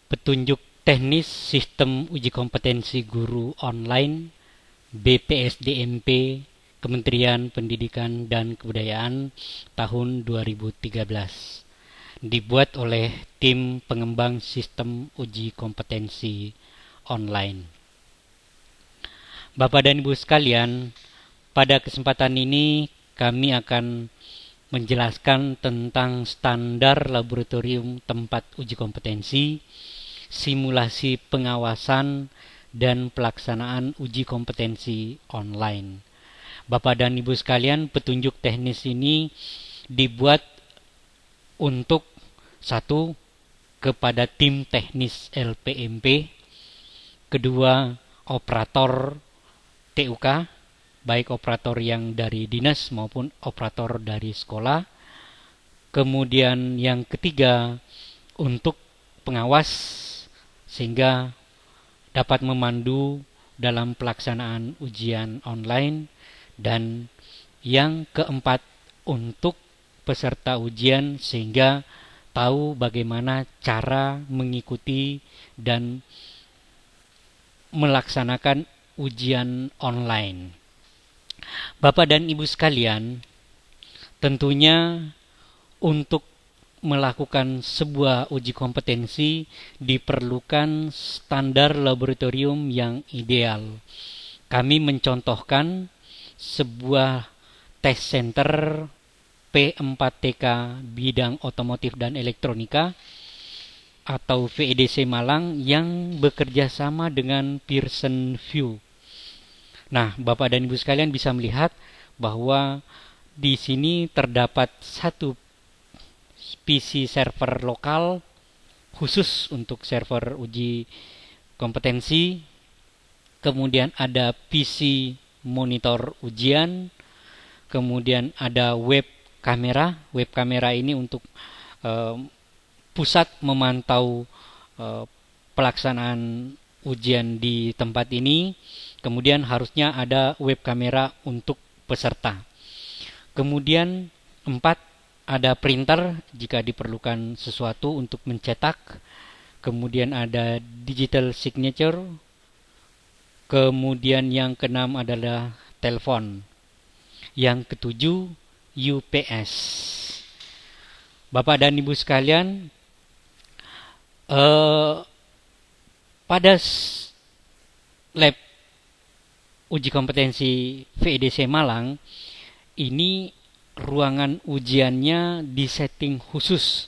Petunjuk teknis sistem uji kompetensi guru online BPSDMP Kementerian Pendidikan dan Kebudayaan tahun 2013. Dibuat oleh tim pengembang sistem uji kompetensi online. Bapak dan Ibu sekalian, pada kesempatan ini kami akan menjelaskan tentang standar laboratorium tempat uji kompetensi, simulasi pengawasan, dan pelaksanaan uji kompetensi online. Bapak dan Ibu sekalian, petunjuk teknis ini dibuat untuk satu, kepada tim teknis LPMP, kedua, operator TUK, baik operator yang dari dinas maupun operator dari sekolah. Kemudian yang ketiga, untuk pengawas sehingga dapat memandu dalam pelaksanaan ujian online. Dan yang keempat, untuk peserta ujian sehingga tahu bagaimana cara mengikuti dan melaksanakan ujian online. Bapak dan Ibu sekalian, tentunya untuk melakukan sebuah uji kompetensi diperlukan standar laboratorium yang ideal. Kami mencontohkan sebuah tes center P4TK bidang otomotif dan elektronika atau VEDC Malang yang bekerja sama dengan Pearson VUE. Nah, Bapak dan Ibu sekalian bisa melihat bahwa di sini terdapat satu PC server lokal khusus untuk server uji kompetensi. Kemudian ada PC monitor ujian. Kemudian ada web kamera. Web kamera ini untuk pusat memantau pelaksanaan ujian di tempat ini. Kemudian harusnya ada web kamera untuk peserta. Kemudian 4, ada printer jika diperlukan sesuatu untuk mencetak. Kemudian ada digital signature. Kemudian yang keenam adalah telepon. Yang ketujuh, UPS. Bapak dan Ibu sekalian, pada lab uji kompetensi VEDC Malang ini ruangan ujiannya disetting khusus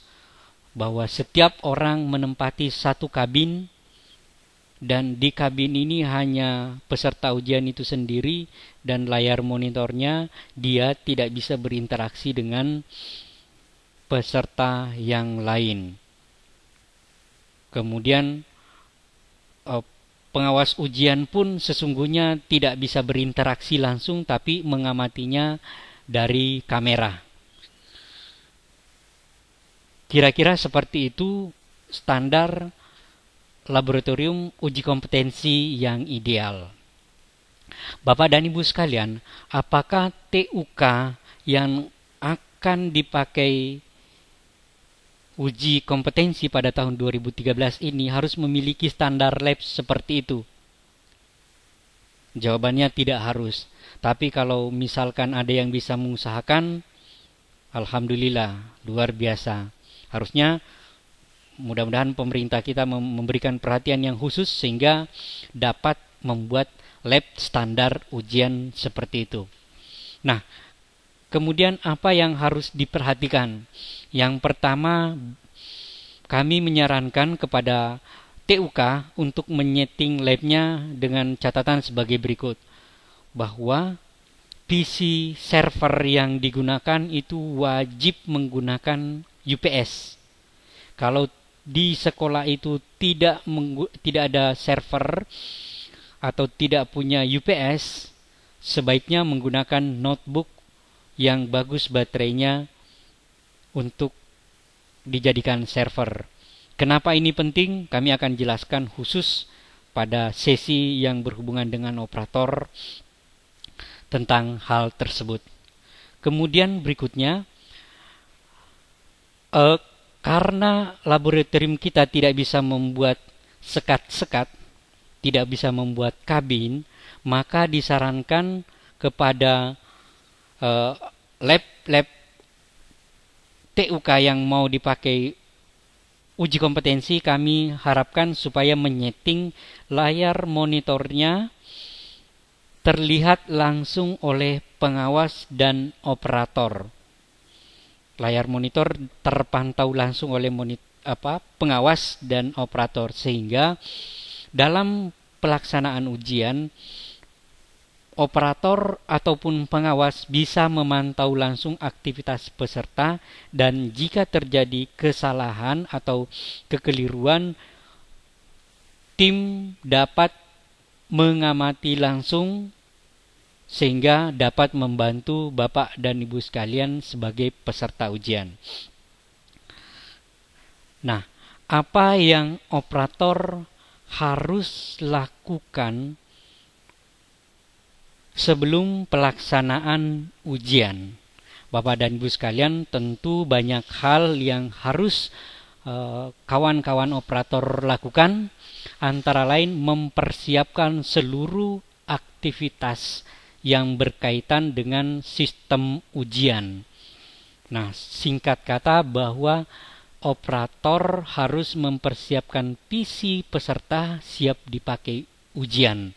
bahwa setiap orang menempati satu kabin, dan di kabin ini hanya peserta ujian itu sendiri dan layar monitornya, dia tidak bisa berinteraksi dengan peserta yang lain. Kemudian pengawas ujian pun sesungguhnya tidak bisa berinteraksi langsung, tapi mengamatinya dari kamera. Kira-kira seperti itu standar laboratorium uji kompetensi yang ideal. Bapak dan Ibu sekalian, apakah TUK yang akan dipakai uji kompetensi pada tahun 2013 ini harus memiliki standar lab seperti itu? Jawabannya tidak harus. Tapi kalau misalkan ada yang bisa mengusahakan, alhamdulillah, luar biasa. Harusnya mudah-mudahan pemerintah kita memberikan perhatian yang khusus sehingga dapat membuat lab standar ujian seperti itu. Nah, kemudian apa yang harus diperhatikan? Yang pertama, kami menyarankan kepada TUK untuk menyeting labnya dengan catatan sebagai berikut, bahwa PC server yang digunakan itu wajib menggunakan UPS. Kalau di sekolah itu tidak ada server atau tidak punya UPS, sebaiknya menggunakan notebook yang bagus baterainya untuk dijadikan server. Kenapa ini penting? Kami akan jelaskan khusus pada sesi yang berhubungan dengan operator tentang hal tersebut. Kemudian berikutnya, Karena laboratorium kita tidak bisa membuat sekat-sekat, tidak bisa membuat kabin, maka disarankan kepada lab-lab TUK yang mau dipakai uji kompetensi, kami harapkan supaya menyeting layar monitornya terlihat langsung oleh pengawas dan operator. Layar monitor terpantau langsung oleh pengawas dan operator, sehingga dalam pelaksanaan ujian operator ataupun pengawas bisa memantau langsung aktivitas peserta, dan jika terjadi kesalahan atau kekeliruan, tim dapat mengamati langsung sehingga dapat membantu Bapak dan Ibu sekalian sebagai peserta ujian. Nah, apa yang operator harus lakukan sebelum pelaksanaan ujian? Bapak dan Ibu sekalian, tentu banyak hal yang harus kawan-kawan operator lakukan, antara lain mempersiapkan seluruh aktivitas yang berkaitan dengan sistem ujian. Nah, singkat kata bahwa operator harus mempersiapkan PC peserta siap dipakai ujian,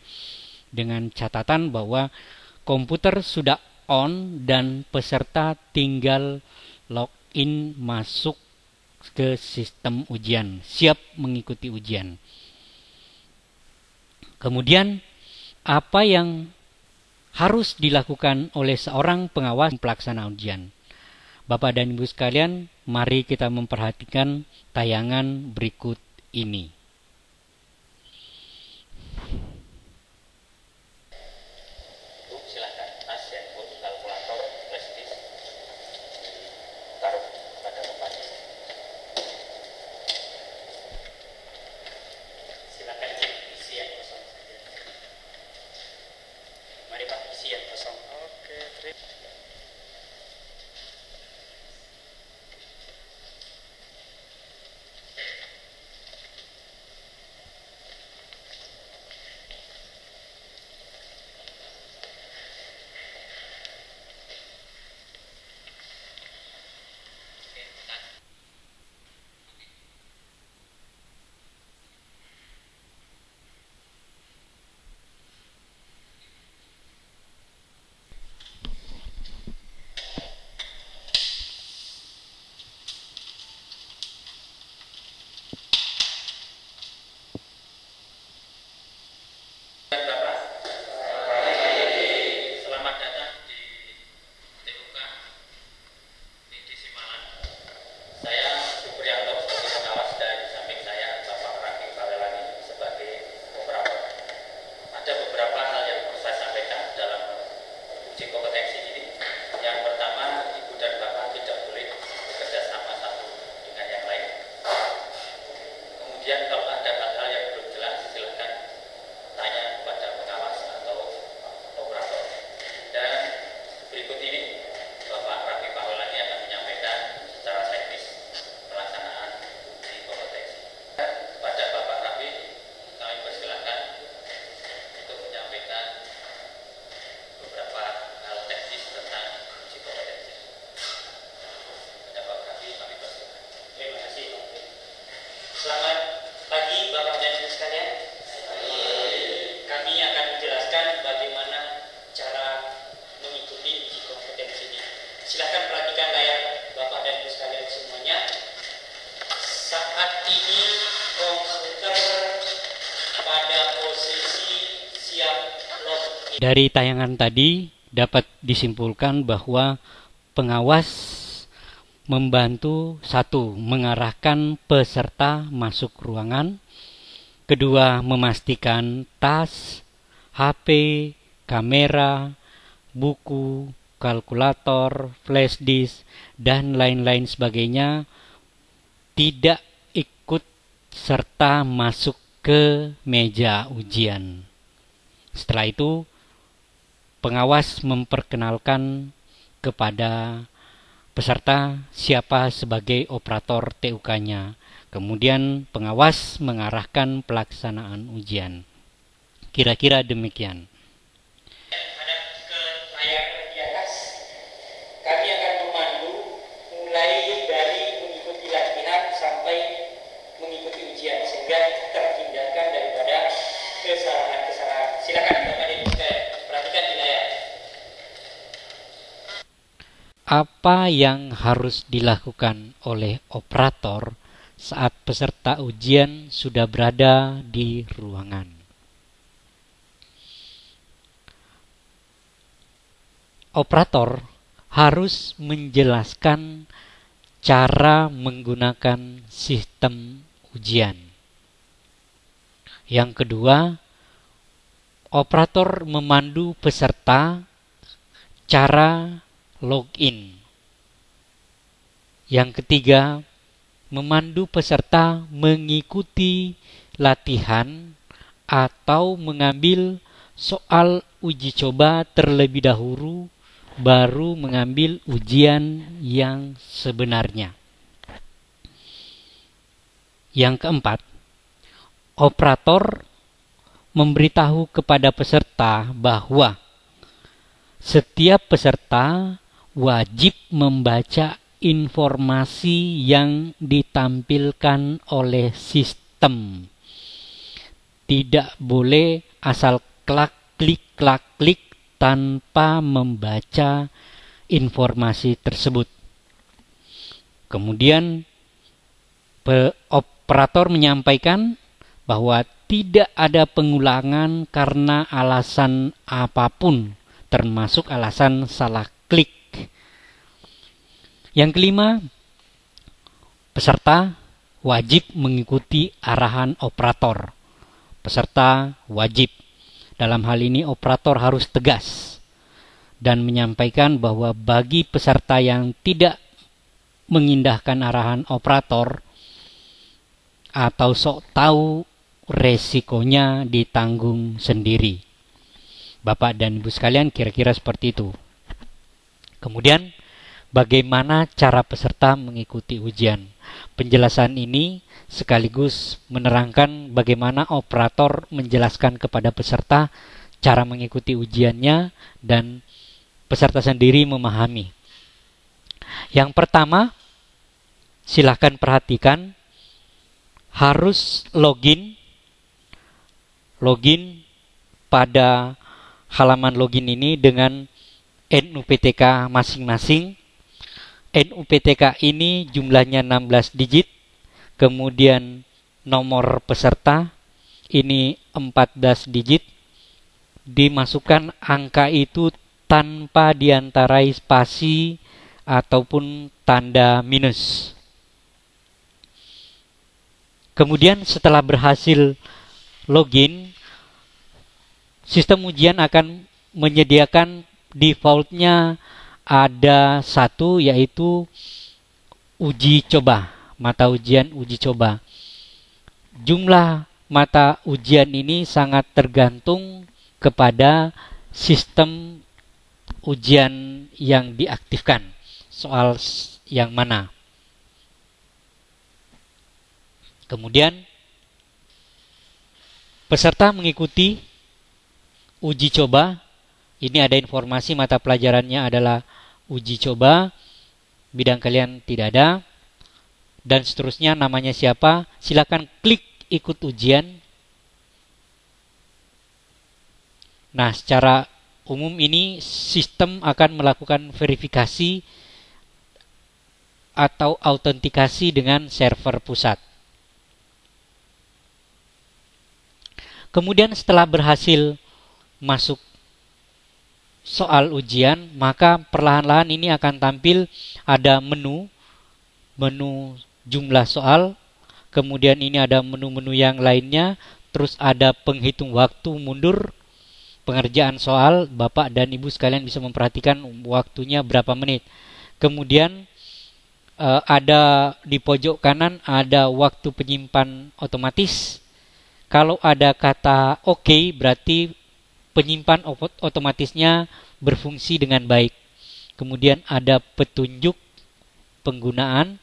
dengan catatan bahwa komputer sudah on dan peserta tinggal login masuk ke sistem ujian, siap mengikuti ujian. Kemudian apa yang harus dilakukan oleh seorang pengawas pelaksanaan ujian? Bapak dan Ibu sekalian, mari kita memperhatikan tayangan berikut ini. Silakan tas, handphone, kalkulator, flash disk, taruh pada tempat. Silakan isi yang kosong saja. Mari Pak, isi yang kosong. Oke, terima. Selamat datang di TUK Divisi Malang. Saya Supriyanto sebagai pengawas dan di samping saya Bapak Raki Pawelani sebagai operator. Ada beberapa hal yang perlu saya sampaikan dalam uji kompetensi ini. Yang pertama, Ibu dan Bapak tidak boleh bekerja sama satu dengan yang lain. Kemudian kalau ada hal-hal yang belum jelas, silakan tanya kepada pengawas atau operator. Dan berikut ini Bapak Raffi Pawelani akan menyampaikan secara teknis pelaksanaan uji kompetensi. Dan kepada Bapak Raffi, kami persilakan untuk menyampaikan beberapa hal teknis tentang uji kompetensi. Kepada Bapak Raffi, kami persilakan. Terima kasih. Selamat pagi Bapak dan Ibu sekalian. Kami akan menjelaskan bagaimana cara mengikuti uji kompetensi ini. Silakan perhatikan layar Bapak dan Ibu sekalian semuanya. Saat ini komputer pada posisi siap login. Dari tayangan tadi dapat disimpulkan bahwa pengawas membantu, satu, mengarahkan peserta masuk ruangan, kedua, memastikan tas, HP, kamera, buku, kalkulator, flash disk, dan lain-lain sebagainya tidak ikut serta masuk ke meja ujian. Setelah itu, pengawas memperkenalkan kepada peserta siapa sebagai operator TUK-nya. Kemudian pengawas mengarahkan pelaksanaan ujian. Kira-kira demikian. Hadap ke layar di atas. Kami akan memandu mulai dari mengikuti latihan sampai mengikuti ujian sehingga terhindarkan daripada kesalahan-kesalahan. Silakan Bapak Ibu sekalian, perhatikan di layar. Apa yang harus dilakukan oleh operator saat peserta ujian sudah berada di ruangan? Operator harus menjelaskan cara menggunakan sistem ujian. Yang kedua, operator memandu peserta cara login. Yang ketiga, memandu peserta mengikuti latihan atau mengambil soal uji coba terlebih dahulu baru mengambil ujian yang sebenarnya. Yang keempat, operator memberitahu kepada peserta bahwa setiap peserta wajib membaca informasi yang ditampilkan oleh sistem. Tidak boleh asal klik tanpa membaca informasi tersebut. Kemudian operator menyampaikan bahwa tidak ada pengulangan karena alasan apapun, termasuk alasan salah klik. Yang kelima, peserta wajib mengikuti arahan operator. Peserta wajib. Dalam hal ini operator harus tegas dan menyampaikan bahwa bagi peserta yang tidak mengindahkan arahan operator atau sok tahu, resikonya ditanggung sendiri. Bapak dan Ibu sekalian, kira-kira seperti itu. Kemudian, bagaimana cara peserta mengikuti ujian? Penjelasan ini sekaligus menerangkan bagaimana operator menjelaskan kepada peserta cara mengikuti ujiannya dan peserta sendiri memahami. Yang pertama, silakan perhatikan, harus login pada halaman login ini dengan NUPTK masing-masing. NUPTK ini jumlahnya 16 digit. Kemudian nomor peserta ini 14 digit. Dimasukkan angka itu tanpa diantarai spasi ataupun tanda minus. Kemudian setelah berhasil login, sistem ujian akan menyediakan defaultnya ada satu, yaitu uji coba, mata ujian uji coba. Jumlah mata ujian ini sangat tergantung kepada sistem ujian yang diaktifkan, soal yang mana. Kemudian peserta mengikuti uji coba. Ini ada informasi mata pelajarannya adalah uji coba, bidang kalian tidak ada, dan seterusnya, namanya siapa. Silakan klik ikut ujian. Nah, secara umum ini sistem akan melakukan verifikasi atau autentikasi dengan server pusat. Kemudian setelah berhasil masuk soal ujian, maka perlahan-lahan ini akan tampil ada menu jumlah soal, kemudian ini ada menu-menu yang lainnya, terus ada penghitung waktu mundur pengerjaan soal. Bapak dan Ibu sekalian bisa memperhatikan waktunya berapa menit. Kemudian ada di pojok kanan ada waktu penyimpan otomatis. Kalau ada kata OK, berarti penyimpan otomatisnya berfungsi dengan baik. Kemudian ada petunjuk penggunaan.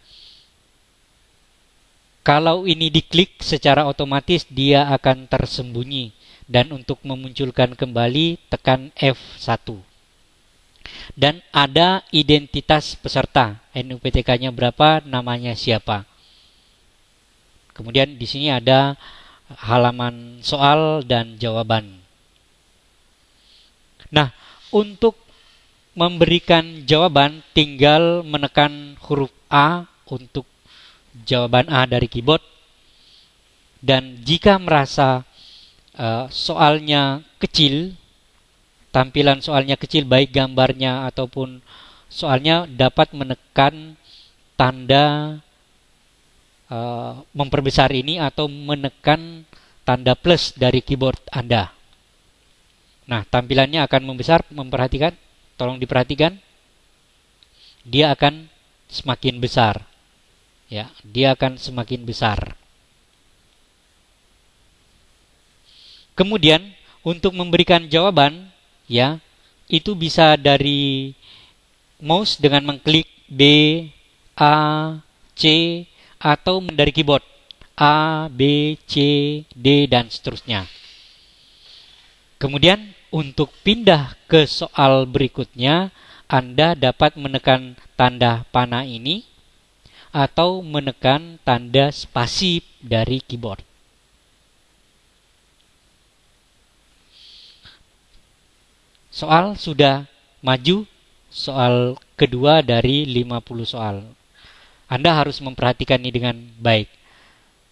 Kalau ini diklik secara otomatis dia akan tersembunyi, dan untuk memunculkan kembali tekan F1. Dan ada identitas peserta, NUPTK-nya berapa, namanya siapa. Kemudian di sini ada halaman soal dan jawaban. Nah, untuk memberikan jawaban tinggal menekan huruf A untuk jawaban A dari keyboard. Dan jika merasa soalnya kecil, tampilan soalnya kecil baik gambarnya ataupun soalnya, dapat menekan tanda memperbesar ini atau menekan tanda plus dari keyboard Anda. Nah, tampilannya akan membesar, tolong diperhatikan. Dia akan semakin besar. Ya, dia akan semakin besar. Kemudian untuk memberikan jawaban, ya, itu bisa dari mouse dengan mengklik B, A, C, atau dari keyboard A, B, C, D, dan seterusnya. Kemudian untuk pindah ke soal berikutnya, Anda dapat menekan tanda panah ini atau menekan tanda spasi dari keyboard. Soal sudah maju, soal kedua dari 50 soal. Anda harus memperhatikan ini dengan baik.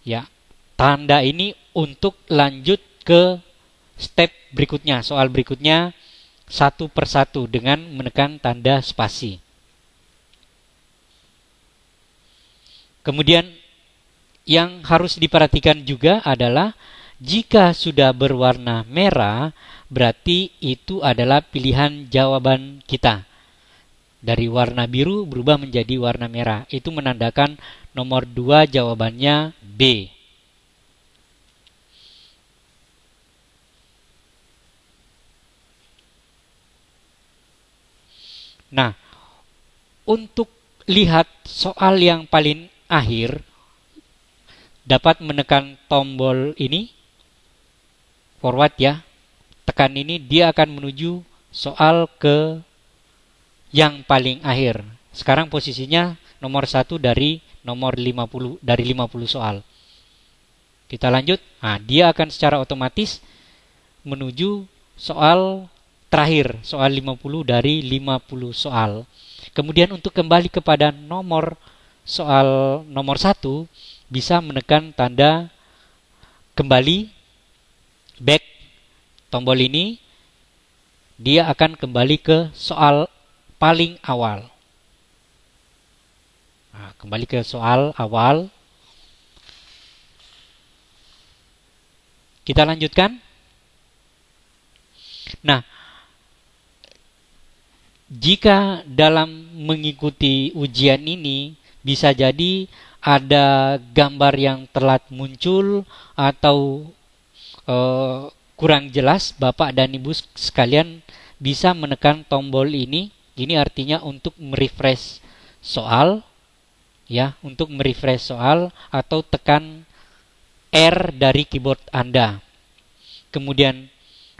Ya, tanda ini untuk lanjut ke step berikutnya, soal berikutnya satu persatu dengan menekan tanda spasi. Kemudian yang harus diperhatikan juga adalah jika sudah berwarna merah, berarti itu adalah pilihan jawaban kita. Dari warna biru berubah menjadi warna merah. Itu menandakan nomor 2 jawabannya B. Nah, untuk lihat soal yang paling akhir, dapat menekan tombol ini, forward ya. Tekan ini, dia akan menuju soal ke yang paling akhir. Sekarang posisinya nomor 1 dari nomor 50, dari 50 soal. Kita lanjut. Nah, dia akan secara otomatis menuju soal terakhir, soal 50 dari 50 soal. Kemudian untuk kembali kepada soal nomor 1, bisa menekan tanda kembali, back, tombol ini, dia akan kembali ke soal paling awal. Nah, kembali ke soal awal. Kita lanjutkan. Nah, jika dalam mengikuti ujian ini bisa jadi ada gambar yang telat muncul atau kurang jelas, Bapak dan Ibu sekalian bisa menekan tombol ini. Ini artinya untuk merefresh soal, ya, untuk merefresh soal, atau tekan R dari keyboard Anda. Kemudian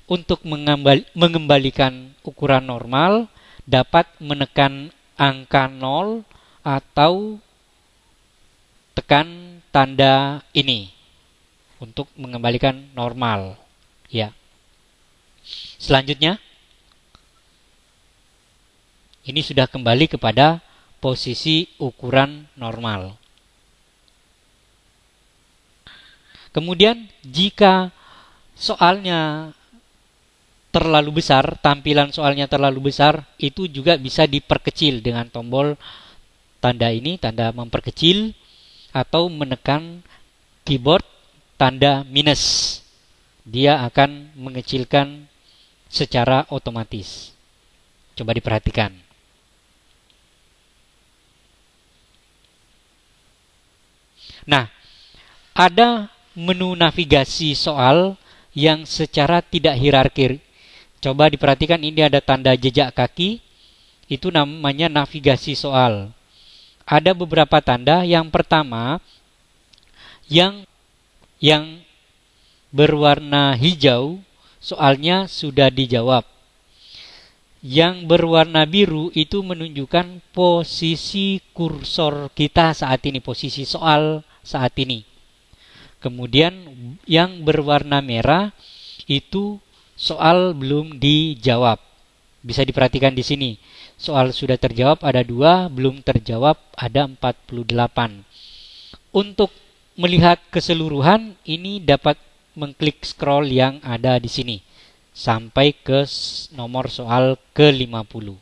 untuk mengembalikan ukuran normal, dapat menekan angka 0 atau tekan tanda ini untuk mengembalikan normal, ya. Selanjutnya, ini sudah kembali kepada posisi ukuran normal. Kemudian jika soalnya terlalu besar, tampilan soalnya terlalu besar, itu juga bisa diperkecil dengan tombol tanda ini, tanda memperkecil, atau menekan keyboard tanda minus. Dia akan mengecilkan secara otomatis. Coba diperhatikan. Nah, ada menu navigasi soal yang secara tidak hierarkis. Coba diperhatikan, ini ada tanda jejak kaki, itu namanya navigasi soal. ada beberapa tanda. Yang pertama, yang berwarna hijau soalnya sudah dijawab. Yang berwarna biru itu menunjukkan posisi kursor kita saat ini, posisi soal saat ini. Kemudian yang berwarna merah itu soal belum dijawab. Bisa diperhatikan di sini. Soal sudah terjawab ada 2, belum terjawab ada 48. Untuk melihat keseluruhan ini dapat mengklik scroll yang ada di sini sampai ke nomor soal ke-50.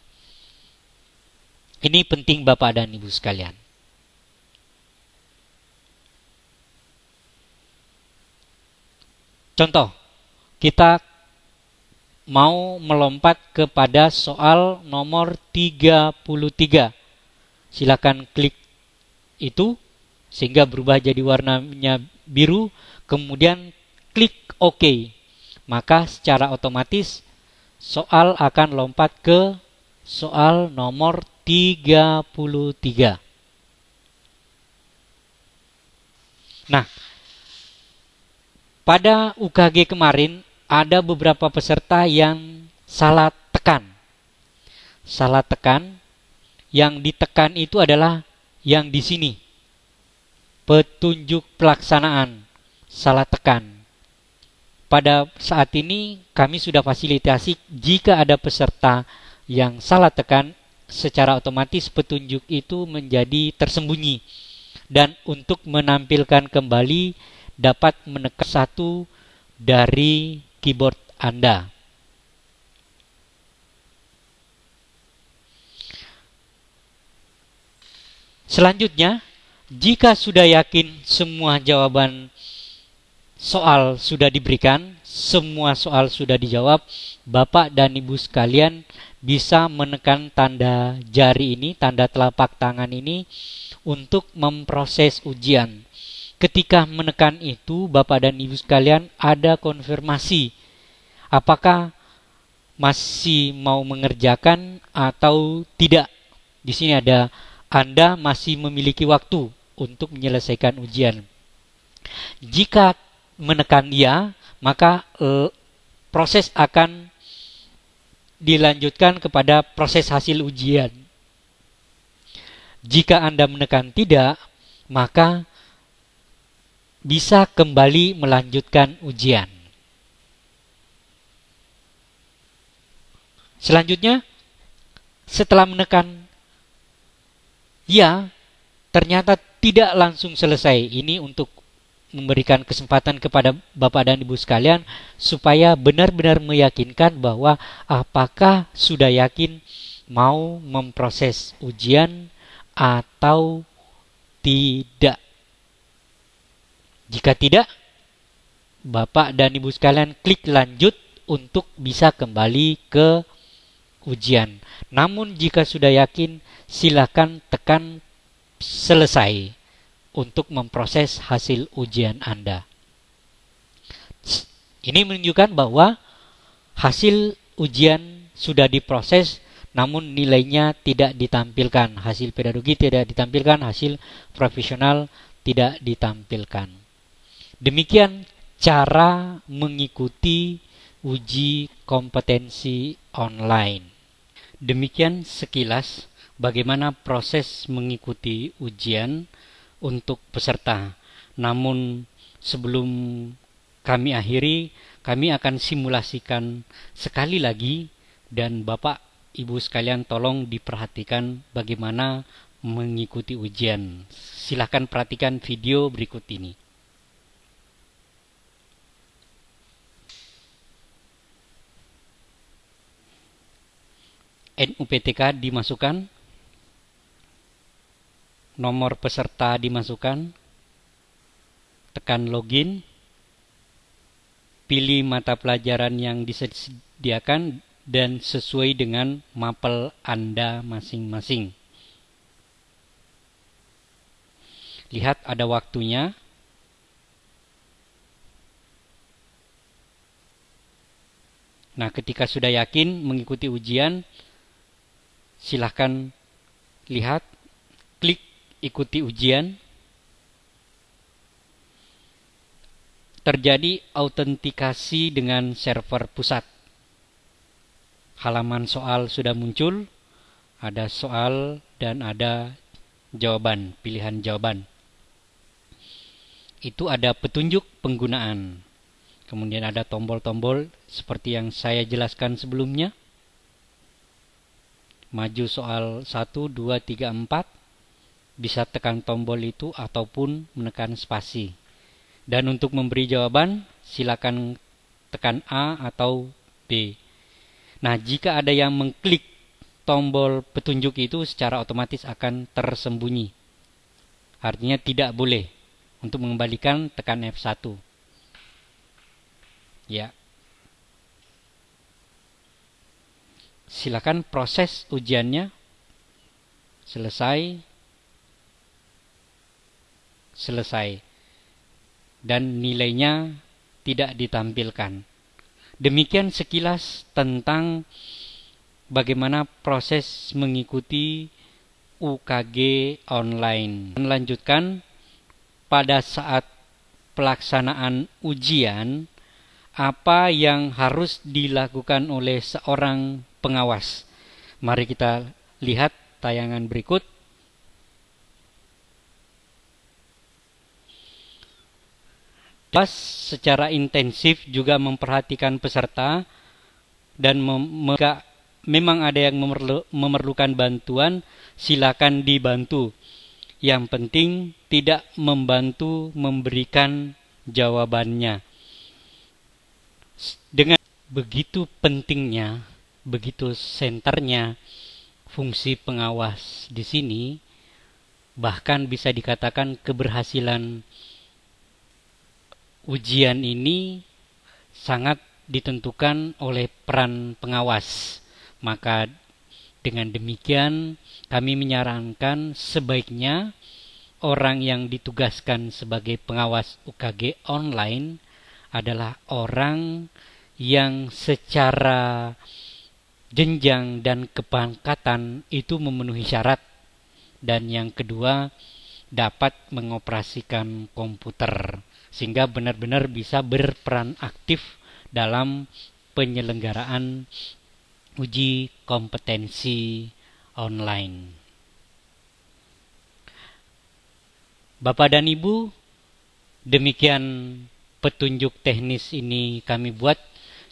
Ini penting Bapak dan Ibu sekalian. Contoh, kita mau melompat kepada soal nomor 33. Silakan klik itu sehingga berubah jadi warnanya biru, kemudian klik OK. Maka secara otomatis soal akan lompat ke soal nomor 33. Nah, pada UKG kemarin ada beberapa peserta yang salah tekan. Salah tekan, yang ditekan itu adalah yang di sini. Petunjuk pelaksanaan, salah tekan. Pada saat ini kami sudah fasilitasi jika ada peserta yang salah tekan, secara otomatis petunjuk itu menjadi tersembunyi. Dan untuk menampilkan kembali dapat menekan satu dari keyboard Anda. Selanjutnya, jika sudah yakin semua jawaban soal sudah diberikan, semua soal sudah dijawab, Bapak dan Ibu sekalian bisa menekan tanda jari ini, tanda telapak tangan ini untuk memproses ujian. Ketika menekan itu, Bapak dan Ibu sekalian ada konfirmasi apakah masih mau mengerjakan atau tidak. Di sini ada Anda masih memiliki waktu untuk menyelesaikan ujian. Jika menekan ya, maka proses akan dilanjutkan kepada proses hasil ujian. Jika Anda menekan tidak, maka bisa kembali melanjutkan ujian. Selanjutnya, setelah menekan ya, ternyata tidak langsung selesai. Ini untuk memberikan kesempatan kepada Bapak dan Ibu sekalian supaya benar-benar meyakinkan bahwa apakah sudah yakin mau memproses ujian atau tidak. Jika tidak, Bapak dan Ibu sekalian klik lanjut untuk bisa kembali ke ujian. Namun jika sudah yakin, silakan tekan selesai untuk memproses hasil ujian Anda. Ini menunjukkan bahwa hasil ujian sudah diproses, namun nilainya tidak ditampilkan. Hasil pedagogi tidak ditampilkan, hasil profesional tidak ditampilkan. Demikian cara mengikuti uji kompetensi online. Demikian sekilas bagaimana proses mengikuti ujian untuk peserta. Namun sebelum kami akhiri, kami akan simulasikan sekali lagi dan Bapak Ibu sekalian tolong diperhatikan bagaimana mengikuti ujian. Silakan perhatikan video berikut ini. NUPTK dimasukkan, nomor peserta dimasukkan, tekan login, pilih mata pelajaran yang disediakan dan sesuai dengan mapel Anda masing-masing. Lihat ada waktunya. Nah, ketika sudah yakin mengikuti ujian, silahkan lihat, klik ikuti ujian, terjadi autentikasi dengan server pusat. Halaman soal sudah muncul, ada soal dan ada jawaban, pilihan jawaban. Itu ada petunjuk penggunaan. Kemudian ada tombol-tombol seperti yang saya jelaskan sebelumnya. Maju soal 1, 2, 3, 4. Bisa tekan tombol itu ataupun menekan spasi. Dan untuk memberi jawaban, silakan tekan A atau B. Nah, jika ada yang mengklik tombol petunjuk itu, secara otomatis akan tersembunyi. Artinya tidak boleh. Untuk mengembalikan, tekan F1. Ya. Silakan proses ujiannya. Selesai. Dan nilainya tidak ditampilkan. Demikian sekilas tentang bagaimana proses mengikuti UKG online. Melanjutkan pada saat pelaksanaan ujian, apa yang harus dilakukan oleh seorang pengawas. Mari kita lihat tayangan berikut. Secara intensif juga memperhatikan peserta dan memang ada yang memerlukan bantuan, silakan dibantu. Yang penting tidak membantu memberikan jawabannya. Dengan begitu pentingnya, begitu senternya fungsi pengawas di sini, bahkan bisa dikatakan keberhasilan ujian ini sangat ditentukan oleh peran pengawas. Maka dengan demikian kami menyarankan sebaiknya orang yang ditugaskan sebagai pengawas UKG online adalah orang yang secara jenjang dan kepangkatan itu memenuhi syarat. Dan yang kedua, dapat mengoperasikan komputer sehingga benar-benar bisa berperan aktif dalam penyelenggaraan uji kompetensi online. Bapak dan Ibu, demikian petunjuk teknis ini kami buat.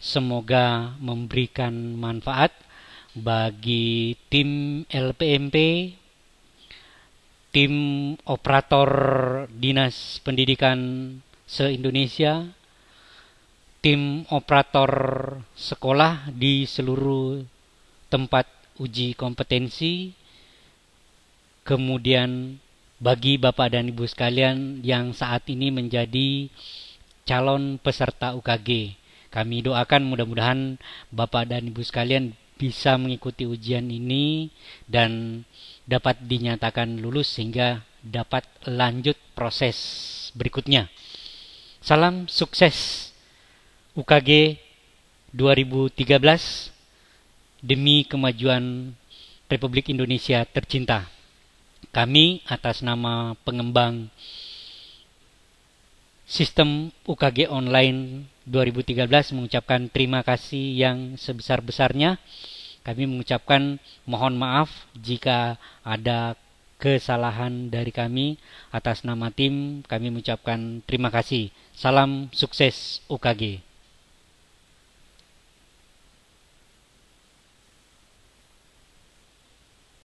Semoga memberikan manfaat bagi tim LPMP, tim operator Dinas Pendidikan se-Indonesia, tim operator sekolah di seluruh tempat uji kompetensi, kemudian bagi Bapak dan Ibu sekalian yang saat ini menjadi calon peserta UKG. Kami doakan mudah-mudahan Bapak dan Ibu sekalian bisa mengikuti ujian ini dan dapat dinyatakan lulus sehingga dapat lanjut proses berikutnya. Salam sukses UKG 2013 demi kemajuan Republik Indonesia tercinta. Kami atas nama pengembang sistem UKG online 2013 mengucapkan terima kasih yang sebesar-besarnya. Kami mengucapkan mohon maaf jika ada kesalahan dari kami. Atas nama tim kami mengucapkan terima kasih. Salam sukses UKG.